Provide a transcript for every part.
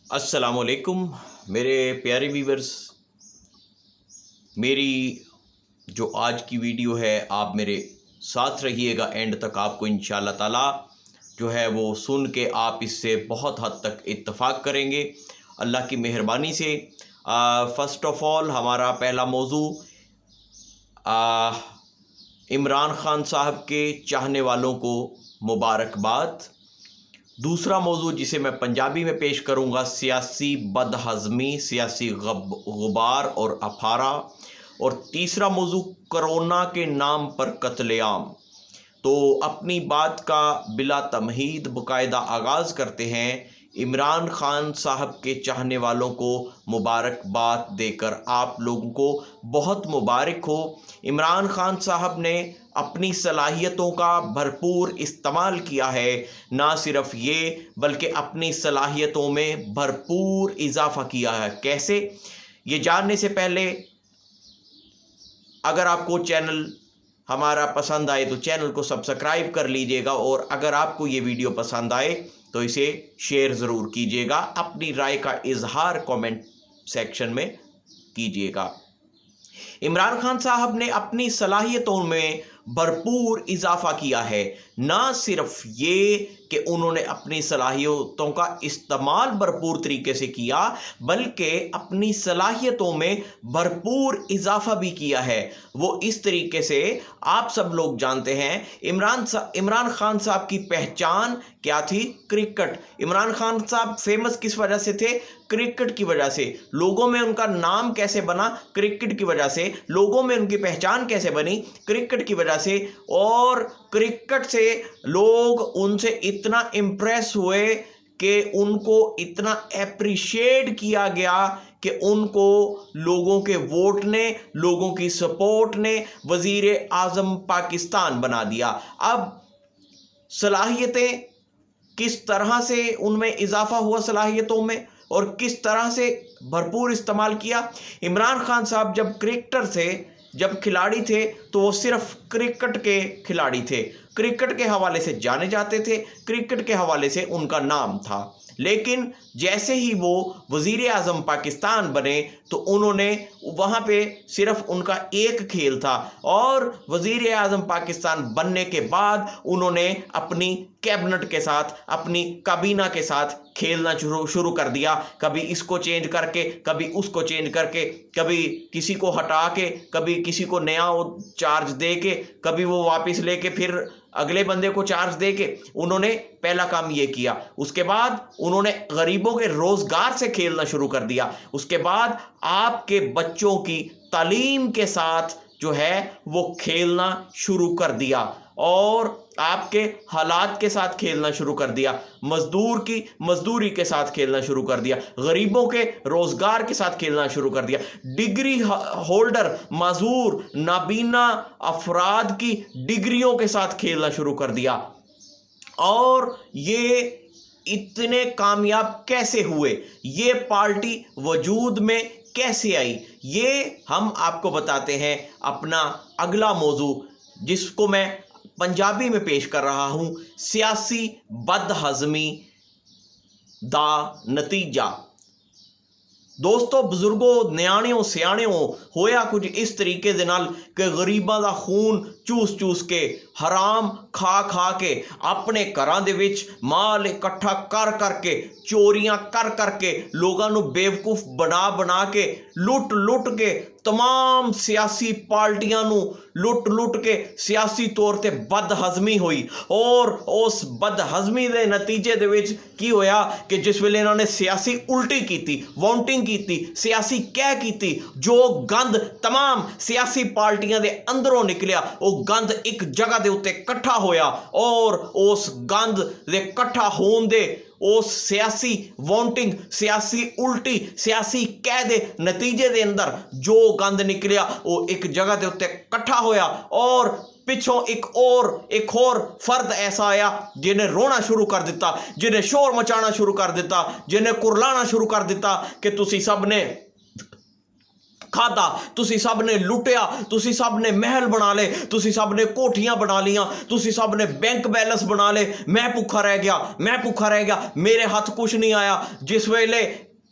अस्सलामुअलैकुम मेरे प्यारे व्यूवर्स। मेरी जो आज की वीडियो है आप मेरे साथ रहिएगा एंड तक। आपको इंशाल्लाह ताला जो है वो सुन के आप इससे बहुत हद तक इत्तफाक करेंगे अल्लाह की मेहरबानी से। फ़र्स्ट ऑफ़ ऑल हमारा पहला मौजू इमरान खान साहब के चाहने वालों को मुबारकबाद। दूसरा मौजू जिसे मैं पंजाबी में पेश करूंगा, सियासी बदहज़मी, सियासी गुबार और अफारा। और तीसरा मौजू, कोरोना के नाम पर कत्लेआम। तो अपनी बात का बिला तमहीद बाकायदा आगाज़ करते हैं इमरान खान साहब के चाहने वालों को मुबारकबाद देकर। आप लोगों को बहुत मुबारक हो। इमरान खान साहब ने अपनी सलाहियतों का भरपूर इस्तेमाल किया है। ना सिर्फ ये बल्कि अपनी सलाहियतों में भरपूर इजाफा किया है। कैसे, ये जानने से पहले अगर आपको चैनल हमारा पसंद आए तो चैनल को सब्सक्राइब कर लीजिएगा, और अगर आपको ये वीडियो पसंद आए तो इसे शेयर ज़रूर कीजिएगा। अपनी राय का इजहार कमेंट सेक्शन में कीजिएगा। इमरान खान साहब ने अपनी सलाहियतों में भरपूर इजाफा किया है। ना सिर्फ ये कि उन्होंने अपनी सलाहियतों का इस्तेमाल भरपूर तरीके से किया, बल्कि अपनी सलाहियतों में भरपूर इजाफा भी किया है। वो इस तरीके से, आप सब लोग जानते हैं इमरान खान साहब की पहचान क्या थी? क्रिकेट। इमरान खान साहब फेमस किस वजह से थे? क्रिकेट की वजह से। लोगों में उनका नाम कैसे बना? क्रिकेट की वजह से। लोगों में उनकी पहचान कैसे बनी? क्रिकेट की वजह से। और क्रिकेट से लोग उनसे इतना इम्प्रेस हुए कि उनको इतना एप्रिशिएट किया गया कि उनको लोगों के वोट ने, लोगों की सपोर्ट ने वजीर आजम पाकिस्तान बना दिया। अब सलाहियतें किस तरह से उनमें इजाफा हुआ, सलाहियतों में, और किस तरह से भरपूर इस्तेमाल किया। इमरान खान साहब जब क्रिकेटर थे, जब खिलाड़ी थे, तो वो सिर्फ क्रिकेट के खिलाड़ी थे। क्रिकेट के हवाले से जाने जाते थे, क्रिकेट के हवाले से उनका नाम था। लेकिन जैसे ही वो वजीर आजम पाकिस्तान बने तो उन्होंने वहाँ पे सिर्फ उनका एक खेल था, और वजीर आजम पाकिस्तान बनने के बाद उन्होंने अपनी कैबिनेट के साथ, अपनी काबीना के साथ खेलना शुरू कर दिया। कभी इसको चेंज करके, कभी उसको चेंज करके, कभी किसी को हटा के, कभी किसी को नया चार्ज दे के, कभी वो वापस लेके फिर अगले बंदे को चार्ज दे के उन्होंने पहला काम ये किया। उसके बाद उन्होंने गरीबों के रोजगार से खेलना शुरू कर दिया। उसके बाद आपके बच्चों की तालीम के साथ जो है वो खेलना शुरू कर दिया, और आपके हालात के साथ खेलना शुरू कर दिया। मजदूर की मजदूरी के साथ खेलना शुरू कर दिया। गरीबों के रोजगार के साथ खेलना शुरू कर दिया। डिग्री होल्डर, माजूर, नाबीना अफराद की डिग्रियों के साथ खेलना शुरू कर दिया। और ये इतने कामयाब कैसे हुए, ये पार्टी वजूद में कैसे आई, ये हम आपको बताते हैं। अपना अगला मौजू जिसको मैं पंजाबी में पेश कर रहा हूं, सियासी बदहज़मी दा नतीजा। दोस्तों, बुजुर्गों, न्याणियों, सियाणियों, होया कुछ इस तरीके दे नाल कि गरीबां दा खून चूस चूस के, हराम खा खा के, अपने घरां दे विच माल इकट्ठा कर करके, चोरियां कर करके, लोगां नूं बेवकूफ बना बना के, लुट लुट के, तमाम सियासी पार्टियां नूं लुट लुट के सियासी तौर ते बदहज़मी हुई। और उस बदहज़मी दे नतीजे दे विच की होया कि जिस वेले इन्होंने सियासी उल्टी की, वाउंटिंग की, सियासी कह की, जो गंद तमाम सियासी पार्टियां दे अंदरों निकलिया, वो गंद एक जगह दे उत्ते इकट्ठा होया, और उस गंद दे इकट्ठा होने दे, उस सियासी वाउंटिंग, सियासी उल्टी, सियासी कह दे नतीजे दे अंदर जो गंद निकलिया वो एक जगह दे उत्ते इकट्ठा होया। और पिछों एक और फर्द ऐसा आया जिन्हें रोना शुरू कर दिता, जिन्हें शोर मचाना शुरू कर दिता, जिन्हें कुरलाना शुरू कर दिता कि तुसी सब ने खादा, तुसी सब ने लुटिया, तुसी सब ने महल बना ले, तुसी सब ने कोठियां बना लिया, तुसी सब ने बैंक बैलेंस बना ले। मैं भुखा रह गया, मैं भुखा रह गया, मेरे हाथ कुछ नहीं आया। जिस वेले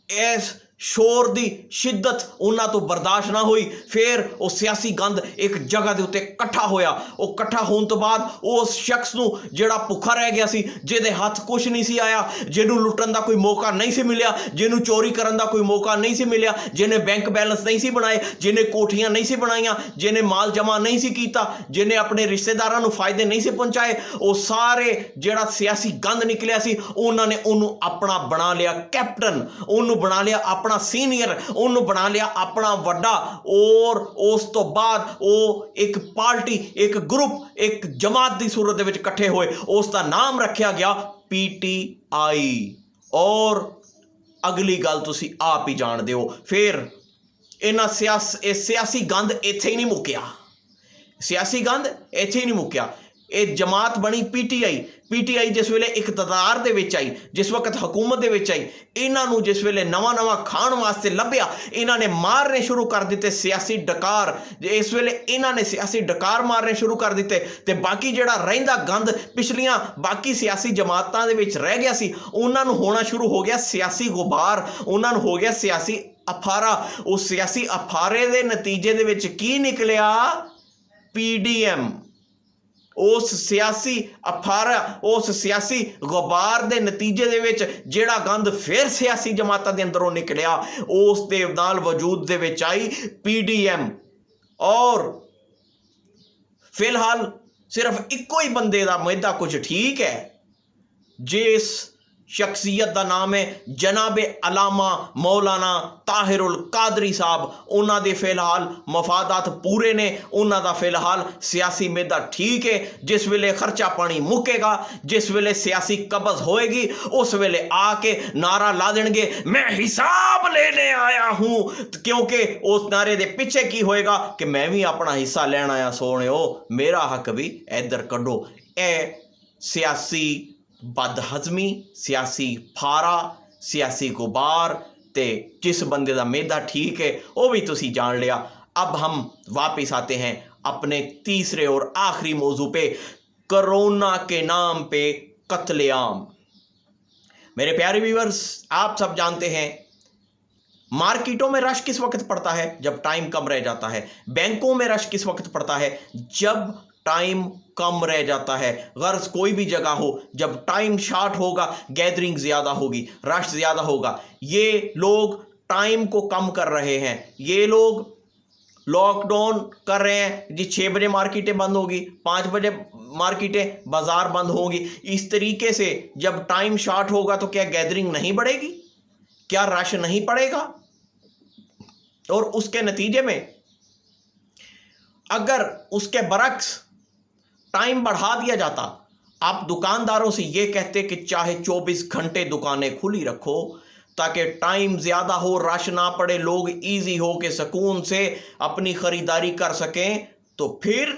इस शोर दी शिद्दत उन्हां तो बर्दाश्त ना हुई, फिर वो सियासी गंद एक जगह के उत्ते इकट्ठा होया। वो इकट्ठा होने तो बाद उस शख्स नूं जिहड़ा भुखा रह गया सी, जिहदे हाथ कुछ नहीं सी आया, जिन्हों लुटन का कोई मौका नहीं सी मिलिया, जिन्हों चोरी करन दा कोई मौका नहीं सी मिलिया, जिन्हें बैंक बैलेंस नहीं सी बनाए, जिन्हें कोठियां नहीं सी बनाईयां, जिन्हें माल जमा नहीं सी कीता, जिन्हें अपने रिश्तेदारां नूं फायदे नहीं सी पहुंचाए, वो सारे जिहड़ा सियासी गंद निकलिया सी, उन्होंने उन्होंने अपना बना लिया कैप्टन, उन्होंने बना लिया अपना सीनियर, उन्होंने बना लिया अपना वड्डा। और उस तो बाद वो एक पार्टी, एक ग्रुप, एक जमात की सूरत दे विच इकट्ठे होए, उसका नाम रखा गया PTI। और अगली गल तुसी आप ही जानते हो। फिर इन्हां सियासी गंद इत्थे ही नहीं मुक्या, सियासी गंद इत्थे ही नहीं मुक्या। ਇਹ जमात बनी PTI जिस वेले इकतदार दे विच आई, जिस वक्त हुकूमत दे विच आई, इन्हां नूं जिस वेले नवां खाण वास्ते लभ्या, इन्हां ने मारने शुरू कर दिते सियासी डकार। इस वेले इन्हां ने सियासी डकार मारने शुरू कर दिते, ते बाकी जिहड़ा रहिंदा गंद पिछलियां बाकी सियासी जमातां दे विच रह गया सी, उन्हां नूं होना शुरू हो गया सियासी गुबार, उन्हां नूं हो गया सियासी अफारा। उस सियासी अफारे दे नतीजे दे विच की निकलिया? PDM। उस सियासी अफारा, उस सियासी गुबार के नतीजे दे विच जिहड़ा गंद फिर सियासी जमातां दे अंदरों निकलिया, उस दे नाल वजूद दे विच आई PDM। और फिलहाल सिर्फ इको ही बंदे दा मुद्दा कुछ ठीक है, जिस शख्सियत का नाम है जनाबे अलामा मौलाना ताहिरुल कादरी साहब। उन्हां दे फिलहाल मफादात पूरे ने, उन्हां दा फिलहाल सियासी मुद्दा ठीक है। जिस वेले खर्चा पानी मुकेगा, जिस वेले सियासी कब्ज होएगी, उस वेले आके नारा ला देंगे, मैं हिसाब लेने आया हूं। क्योंकि उस नारे दे पीछे की होएगा कि मैं भी अपना हिस्सा लेना आया, सोनियो मेरा हक भी इधर कड्डो। ए सियासी बदहजमी, सियासी फारा, सियासी गुबार, ते जिस बंदे का मेदा ठीक है वह भी तुसी जान लिया। अब हम वापस आते हैं अपने तीसरे और आखिरी मौजू पे, कोरोना के नाम पे कत्लेआम। मेरे प्यारे व्यूअर्स, आप सब जानते हैं मार्केटों में रश किस वक्त पड़ता है? जब टाइम कम रह जाता है। बैंकों में रश किस वक्त पड़ता है? जब टाइम कम रह जाता है। गर्ज कोई भी जगह हो, जब टाइम शॉर्ट होगा, गैदरिंग ज़्यादा होगी, रश ज़्यादा होगा। ये लोग टाइम को कम कर रहे हैं, ये लोग लॉकडाउन कर रहे हैं जी। 6 बजे मार्केटें बंद होगी, 5 बजे मार्केटें बाजार बंद होंगी। इस तरीके से जब टाइम शॉर्ट होगा तो क्या गैदरिंग नहीं बढ़ेगी? क्या रश नहीं पड़ेगा? और उसके नतीजे में अगर उसके बरक्स टाइम बढ़ा दिया जाता, आप दुकानदारों से ये कहते कि चाहे 24 घंटे दुकानें खुली रखो ताकि टाइम ज़्यादा हो, रश ना पड़े, लोग इजी हो के सुकून से अपनी ख़रीदारी कर सकें, तो फिर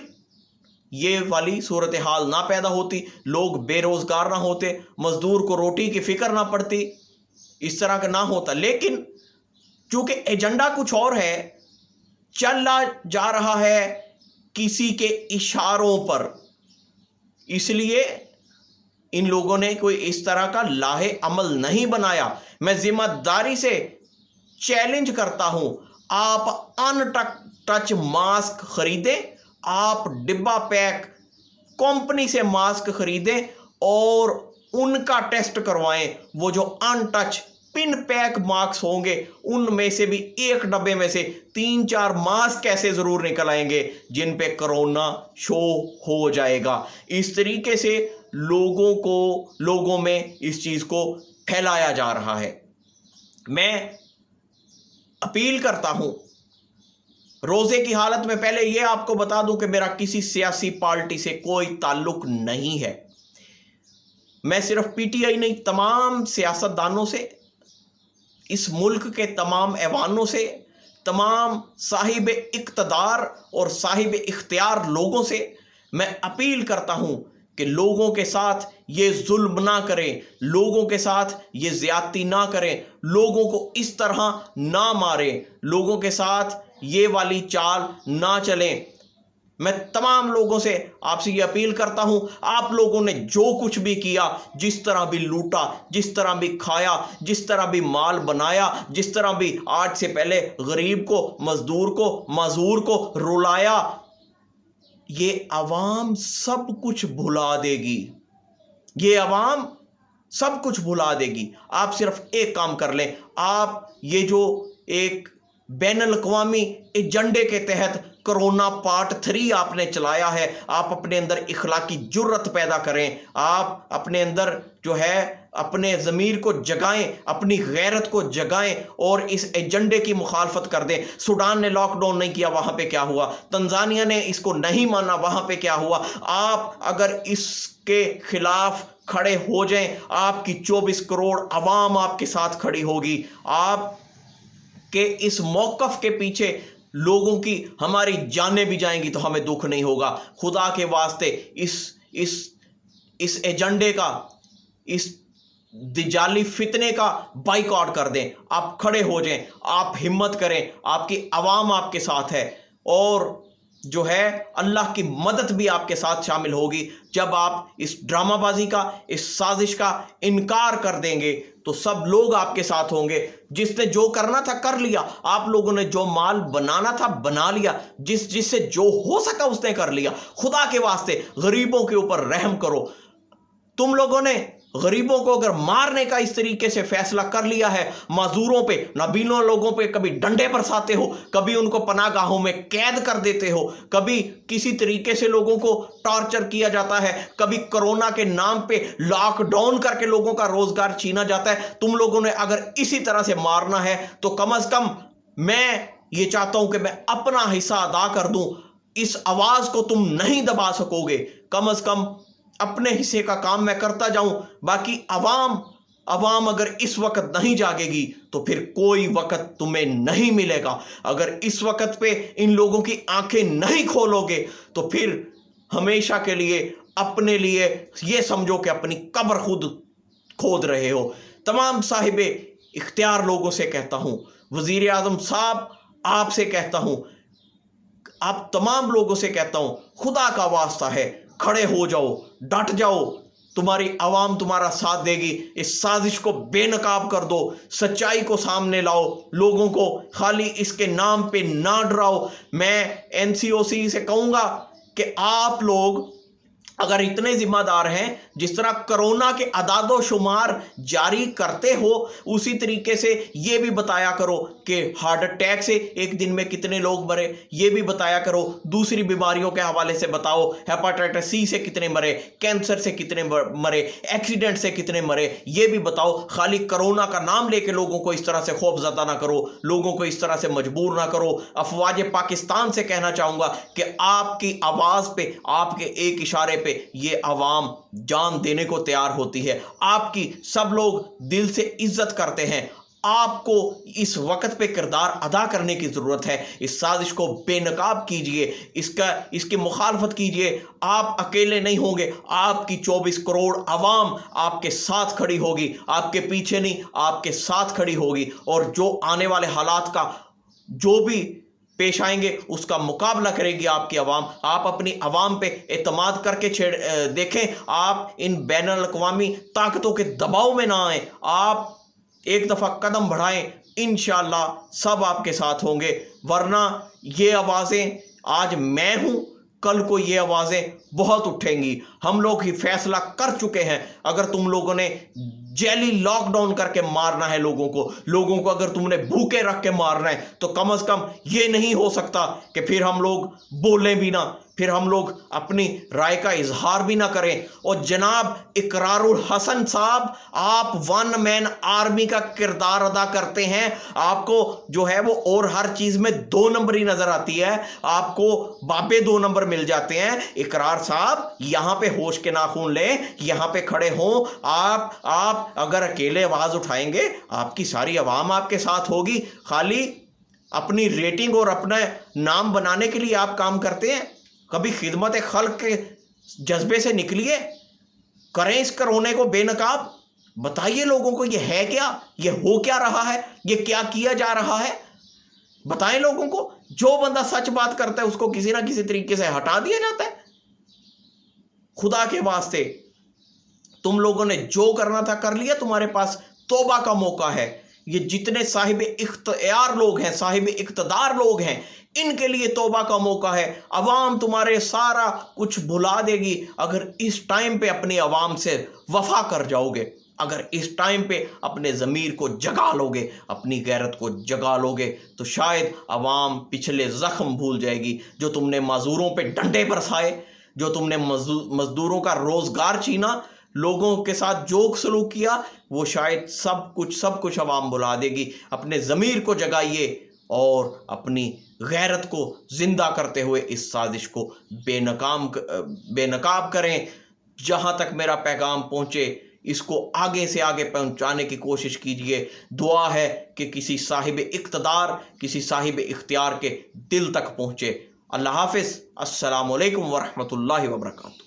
ये वाली सूरत हाल ना पैदा होती, लोग बेरोज़गार ना होते, मज़दूर को रोटी की फ़िक्र ना पड़ती, इस तरह का ना होता। लेकिन चूँकि एजेंडा कुछ और है, चला जा रहा है किसी के इशारों पर, इसलिए इन लोगों ने कोई इस तरह का लाहे अमल नहीं बनाया। मैं जिम्मेदारी से चैलेंज करता हूं, आप अनटच मास्क खरीदें, आप डिब्बा पैक कंपनी से मास्क खरीदें और उनका टेस्ट करवाएं। वो जो अनटच पिन पैक मास्क होंगे, उनमें से भी एक डब्बे में से 3-4 मास्क ऐसे जरूर निकल आएंगे जिन पे कोरोना शो हो जाएगा। इस तरीके से लोगों में इस चीज को फैलाया जा रहा है। मैं अपील करता हूं, रोजे की हालत में पहले यह आपको बता दूं कि मेरा किसी सियासी पार्टी से कोई ताल्लुक नहीं है। मैं सिर्फ PTI नहीं, तमाम सियासतदानों से, इस मुल्क के तमाम ऐवानों से, तमाम साहिब इक़्तिदार और साहिब इख्तियार लोगों से मैं अपील करता हूं कि लोगों के साथ ये जुल्म ना करें, लोगों के साथ ये ज्यादती ना करें, लोगों को इस तरह ना मारें, लोगों के साथ ये वाली चाल ना चलें। मैं तमाम लोगों से आपसे ये अपील करता हूं, आप लोगों ने जो कुछ भी किया, जिस तरह भी लूटा, जिस तरह भी खाया, जिस तरह भी माल बनाया, जिस तरह भी आज से पहले गरीब को, मजदूर को, माजूर को रुलाया, ये अवाम सब कुछ भुला देगी। ये अवाम सब कुछ भुला देगी। आप सिर्फ एक काम कर लें, आप ये जो एक बैनुल अक़वामी एजेंडे के तहत कोरोना पार्ट 3 आपने चलाया है, आप अपने अंदर इखलाकी जुर्रत पैदा करें, आप अपने अंदर जो है अपने ज़मीर को जगाएं, अपनी गैरत को जगाएं और इस एजेंडे की मुखालफत कर दें। सूडान ने लॉकडाउन नहीं किया, वहां पे क्या हुआ? तंजानिया ने इसको नहीं माना, वहां पे क्या हुआ? आप अगर इसके खिलाफ खड़े हो जाएं, आपकी 24 करोड़ अवाम आपके साथ खड़ी होगी। आप के इस मौकफ के पीछे लोगों की हमारी जानें भी जाएंगी तो हमें दुख नहीं होगा। खुदा के वास्ते इस एजेंडे का, इस दिजाली फितने का बाइकआउट कर दें। आप खड़े हो जाएं, आप हिम्मत करें, आपकी आवाम आपके साथ है और जो है अल्लाह की मदद भी आपके साथ शामिल होगी। जब आप इस ड्रामाबाजी का, इस साजिश का इनकार कर देंगे तो सब लोग आपके साथ होंगे। जिसने जो करना था कर लिया, आप लोगों ने जो माल बनाना था बना लिया, जिससे जो हो सका उसने कर लिया। खुदा के वास्ते गरीबों के ऊपर रहम करो। तुम लोगों ने गरीबों को अगर मारने का इस तरीके से फैसला कर लिया है, माजूरों पे, नबीलों लोगों पे कभी डंडे बरसाते हो, कभी उनको पनाहगाहों में कैद कर देते हो, कभी किसी तरीके से लोगों को टॉर्चर किया जाता है, कभी कोरोना के नाम पे लॉकडाउन करके लोगों का रोजगार छीना जाता है। तुम लोगों ने अगर इसी तरह से मारना है तो कम से कम मैं ये चाहता हूं कि मैं अपना हिस्सा अदा कर दूं। इस आवाज को तुम नहीं दबा सकोगे, कम से कम अपने हिस्से का काम मैं करता जाऊं। बाकी अवाम अगर इस वक्त नहीं जागेगी तो फिर कोई वक्त तुम्हें नहीं मिलेगा। अगर इस वक्त पे इन लोगों की आंखें नहीं खोलोगे तो फिर हमेशा के लिए अपने लिए ये समझो कि अपनी कब्र खुद खोद रहे हो। तमाम साहिबे इख्तियार लोगों से कहता हूं, वजीर आजम साहब आपसे कहता हूं, आप तमाम लोगों से कहता हूं, खुदा का वास्ता है, खड़े हो जाओ, डट जाओ। तुम्हारी आवाम तुम्हारा साथ देगी। इस साजिश को बेनकाब कर दो, सच्चाई को सामने लाओ, लोगों को खाली इसके नाम पे ना डराओ। मैं एनसीओसी से कहूंगा कि आप लोग अगर इतने जिम्मेदार हैं, जिस तरह कोरोना के अदादो शुमार जारी करते हो, उसी तरीके से ये भी बताया करो कि हार्ट अटैक से एक दिन में कितने लोग मरे, ये भी बताया करो। दूसरी बीमारियों के हवाले से बताओ, हेपाटाइटिस सी से कितने मरे, कैंसर से कितने मरे, एक्सीडेंट से कितने मरे, ये भी बताओ। खाली कोरोना का नाम लेके लोगों को इस तरह से खौफजदा ना करो, लोगों को इस तरह से मजबूर ना करो। अफवाज पाकिस्तान से कहना चाहूंगा कि आपकी आवाज पे, आपके एक इशारे ये आवाम जान देने को तैयार होती है। आपकी सब लोग दिल से इज्जत करते हैं। आपको इस वक्त पे किरदार अदा करने की जरूरत है। इस साजिश को बेनकाब कीजिए, इसकी मुखालफत कीजिए। आप अकेले नहीं होंगे, आपकी 24 करोड़ आवाम आपके साथ खड़ी होगी, आपके पीछे नहीं, आपके साथ खड़ी होगी। और जो आने वाले हालात का जो भी पेश आएंगे उसका मुकाबला करेगी आपकी आवाम। आप अपनी आवाम पे एतमाद करके देखें। आप इन बैनुल अक़वामी ताकतों के दबाव में ना आए, आप एक दफ़ा कदम बढ़ाएं, इंशाअल्लाह सब आपके साथ होंगे। वरना ये आवाज़ें, आज मैं हूं, कल को ये आवाज़ें बहुत उठेंगी। हम लोग ही फैसला कर चुके हैं। अगर तुम लोगों ने जेली लॉकडाउन करके मारना है लोगों को अगर तुमने भूखे रख के मारना है तो कम से कम ये नहीं हो सकता कि फिर हम लोग बोलें भी ना, फिर हम लोग अपनी राय का इजहार भी ना करें। और जनाब इकरारुल हसन साहब, आप वन मैन आर्मी का किरदार अदा करते हैं। आपको जो है वो और हर चीज में 2 नंबर ही नजर आती है, आपको बाबे 2 नंबर मिल जाते हैं। इकरार साहब यहां पे होश के नाखून लें, यहां पे खड़े हों। आप अगर अकेले आवाज उठाएंगे, आपकी सारी आवाम आपके साथ होगी। खाली अपनी रेटिंग और अपना नाम बनाने के लिए आप काम करते हैं, कभी खिदमत खल्क जज्बे से निकलिए, करें इस कोरोना को बेनकाब। बताइए लोगों को ये है क्या, ये हो क्या रहा है, ये क्या किया जा रहा है, बताएं लोगों को। जो बंदा सच बात करता है उसको किसी ना किसी तरीके से हटा दिया जाता है। खुदा के वास्ते तुम लोगों ने जो करना था कर लिया, तुम्हारे पास तौबा का मौका है। ये जितने साहिब इख्तियार लोग हैं, साहिब इख्तदार लोग हैं, इनके लिए तौबा का मौका है। अवाम तुम्हारे सारा कुछ भुला देगी अगर इस टाइम पे अपनी अवाम से वफा कर जाओगे, अगर इस टाइम पे अपने ज़मीर को जगा लोगे, अपनी गैरत को जगा लोगे, तो शायद अवाम पिछले ज़ख्म भूल जाएगी। जो तुमने मज़दूरों पे डंडे बरसाए, जो तुमने मज़दूरों का रोज़गार छीना, लोगों के साथ जो सलूक किया, वो शायद सब कुछ अवाम भुला देगी। अपने ज़मीर को जगाइए और अपनी गैरत को जिंदा करते हुए इस साजिश को बेनकाब करें। जहां तक मेरा पैगाम पहुंचे, इसको आगे से आगे पहुंचाने की कोशिश कीजिए। दुआ है कि किसी साहिब इख्तियार, किसी साहिब इख्तियार के दिल तक पहुंचे। अल्लाह हाफिज़। अस्सलामु अलैकुम वरहमतुल्लाहि वबरकातुहू।